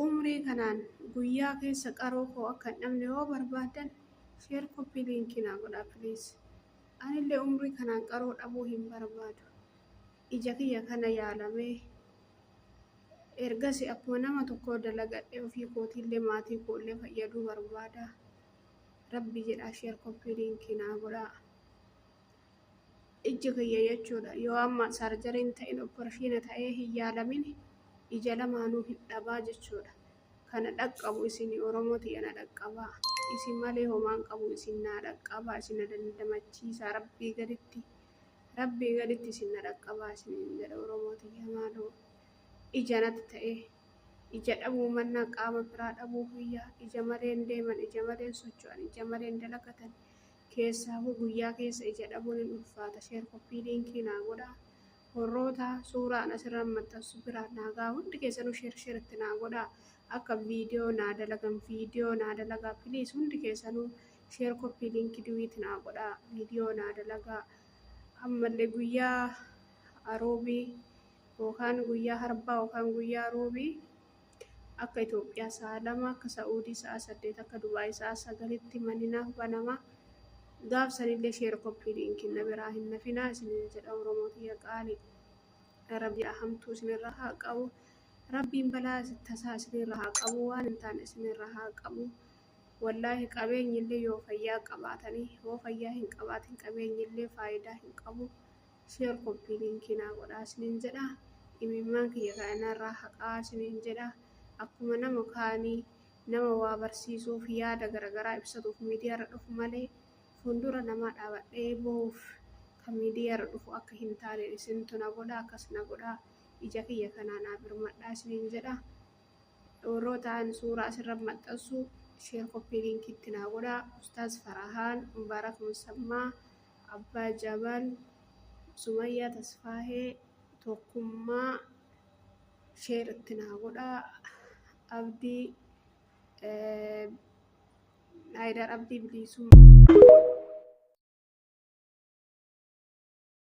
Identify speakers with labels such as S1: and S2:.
S1: umrii kanaan guyyaa keessa qaroo koo akka hin dhabne yoo barbaadan sheer koppii liinkii naa godhaa please. Anillee umrii kanaan qaroo dhabuu hin barbaadu. Ija kiyya kana yaalamee ergasii akkuma nama tokko dalagadhee ofii kootiillee maatii koollee fayyaduu barbaada. Rabbi jedhaa sheer koppii liinkii naa godhaa. Ija kiyya jechuudha yoo amma saarjariin ta'in operaashiina ta'ee hin yaalamin ija lamaanuu hin dhabaa jechuudha. Kana dhaqqabu isin Oromoo tiyana dhaqqabaa. Isin malee homaan qabu isin naa dhaqqabaa. Isin dandamachiisa rabbii gaditti isin na dhaqqabaa isin jedha Oromoo tiyya maaloo. Ija natti ta'e ija dhabuu mannaa qaama biraa dhabuu guyyaa ija maleen deeman ija maleen socho'an ija maleen dalagatan keessaafuu guyyaa keessa ija dhabuun hin ulfaata. Sheer koppii liinkii naa godhaa. Warroota suuraan asirraan maxxansu biraan naagaa hundi keessanuu sheeritti naa godhaa. Akka viidiyoo naa dalagaa piliis hundi keessanuu sheer koppii liinkii duwwiitti naa godhaa. Viidiyoo naa dalagaa ammallee guyyaa roobii yookaan guyyaa harbaa yookaan guyyaa roobii akka Itoophiyaa sa'a 2 akka Saa'udii sa'a 8 akka Dubaay sa'a 9tti maninaaf banama. Gaaf sanillee sheer koppii liinkii na biraa hin nafinaa isiniin jedha Oromoo tiyya qaalii. Rabbi hamtuu isinirra haa qabu. Rabbiin balaa tasaa isinirra haa qabu waan hin taane isinirra haa qabu. Wallaahi qabeenyillee yoo fayyaa qabaatanii yoo fayyaa hin qabaatin qabeenyillee faayidaa hin qabu. Sheer koppii liinkii naa godhaa isiniin jedha. Imimmaan kiyya kanarraa haqaa isiniin jedha. Akkuma nama kaanii nama waa barsiisuuf yaada garaagaraa ibsatuuf miidiyaarra dhufu malee fuuldura namaa dhaabadhee boo'uuf kan miidiyaarra dhufu akka hin taane isintu na godhaa akkas na godhaa. Ija kiyya kanaa naa birmadhaa isiniin jedha. Warrootaan suuraa asirra maxxansu sheer koppii liinkiitti naa godhaa. Ustaaz Farahaan, Mubaarak Musammaa, Abbaa Jabal, Sumayyaa Tasfaahee, Tokkummaa sheeritti naa godhaa. Abdii Haydar Abdii Bilisummaa.